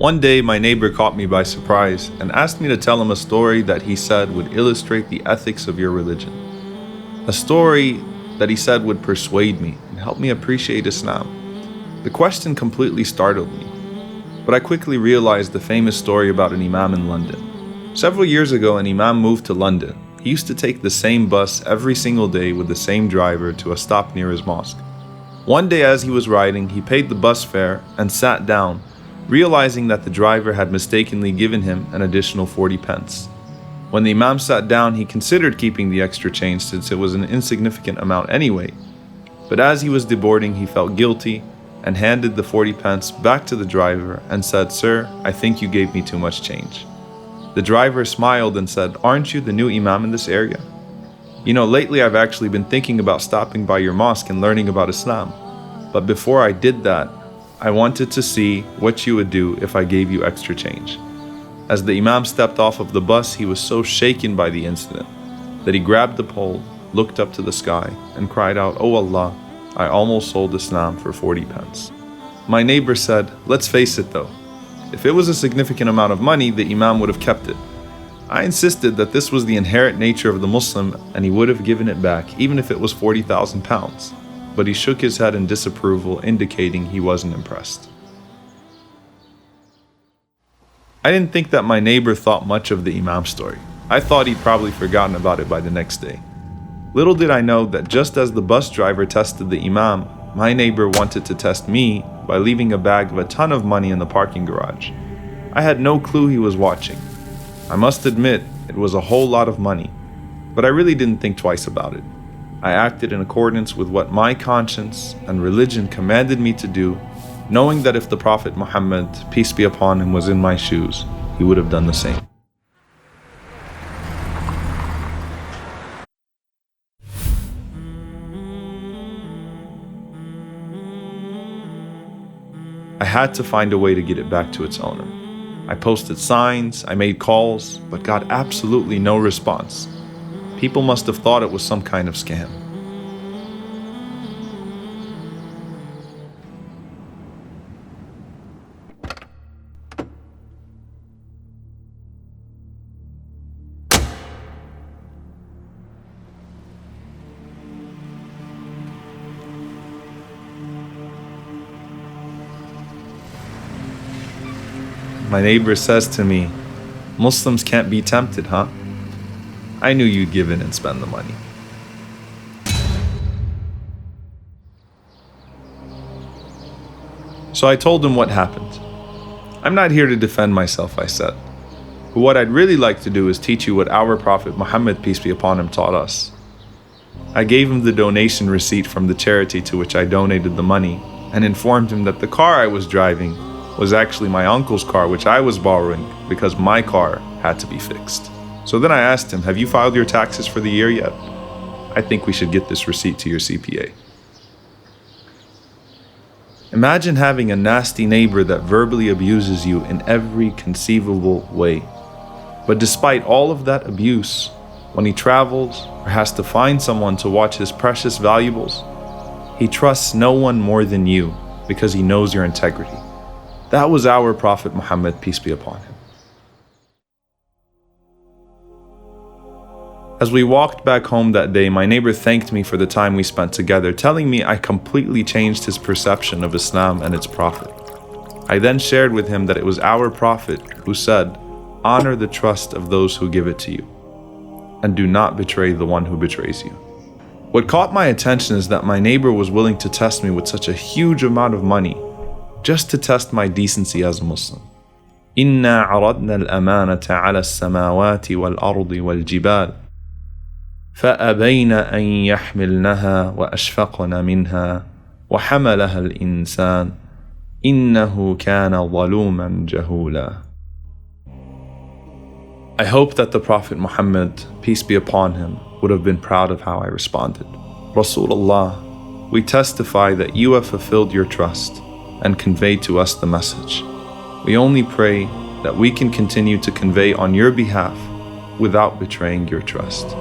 One day, my neighbor caught me by surprise and asked me to tell him a story that he said would illustrate the ethics of your religion. A story that he said would persuade me and help me appreciate Islam. The question completely startled me, but I quickly realized the famous story about an imam in London. Several years ago, an imam moved to London. He used to take the same bus every single day with the same driver to a stop near his mosque. One day as he was riding, he paid the bus fare and sat down, realizing that the driver had mistakenly given him an additional 40 pence. When the imam sat down, he considered keeping the extra change since it was an insignificant amount anyway. But as he was deboarding, he felt guilty and handed the 40 pence back to the driver and said, "Sir, I think you gave me too much change." The driver smiled and said, "Aren't you the new imam in this area? You know, lately I've actually been thinking about stopping by your mosque and learning about Islam. But before I did that, I wanted to see what you would do if I gave you extra change." As the imam stepped off of the bus, he was so shaken by the incident that he grabbed the pole, looked up to the sky, and cried out, "Oh Allah, I almost sold Islam for 40 pence. My neighbor said, "Let's face it though, if it was a significant amount of money, the imam would have kept it." I insisted that this was the inherent nature of the Muslim and he would have given it back even if it was 40,000 pounds. But he shook his head in disapproval, indicating he wasn't impressed. I didn't think that my neighbor thought much of the imam story. I thought he'd probably forgotten about it by the next day. Little did I know that just as the bus driver tested the imam, my neighbor wanted to test me by leaving a bag of a ton of money in the parking garage. I had no clue he was watching. I must admit, it was a whole lot of money, but I really didn't think twice about it. I acted in accordance with what my conscience and religion commanded me to do, knowing that if the Prophet Muhammad, peace be upon him, was in my shoes, he would have done the same. I had to find a way to get it back to its owner. I posted signs, I made calls, but got absolutely no response. People must have thought it was some kind of scam. My neighbor says to me, "Muslims can't be tempted, huh? I knew you'd give in and spend the money." So I told him what happened. "I'm not here to defend myself," I said. "But what I'd really like to do is teach you what our Prophet Muhammad, peace be upon him, taught us." I gave him the donation receipt from the charity to which I donated the money and informed him that the car I was driving was actually my uncle's car, which I was borrowing because my car had to be fixed. So then I asked him, "Have you filed your taxes for the year yet? I think we should get this receipt to your CPA." Imagine having a nasty neighbor that verbally abuses you in every conceivable way. But despite all of that abuse, when he travels or has to find someone to watch his precious valuables, he trusts no one more than you because he knows your integrity. That was our Prophet Muhammad, peace be upon him. As we walked back home that day, my neighbor thanked me for the time we spent together, telling me I completely changed his perception of Islam and its Prophet. I then shared with him that it was our Prophet who said, "Honor the trust of those who give it to you, and do not betray the one who betrays you." What caught my attention is that my neighbor was willing to test me with such a huge amount of money, just to test my decency as a Muslim. إِنَّا عَرَضْنَا الْأَمَانَةَ عَلَى السَّمَاوَاتِ وَالْأَرْضِ وَالْجِبَالِ فأبين أن يحملنها وأشفقن منها وحملها الإنسان إنه كان ظلوما جهولا. I hope that the Prophet Muhammad, peace be upon him, would have been proud of how I responded. Rasulullah, we testify that you have fulfilled your trust and conveyed to us the message. We only pray that we can continue to convey on your behalf without betraying your trust.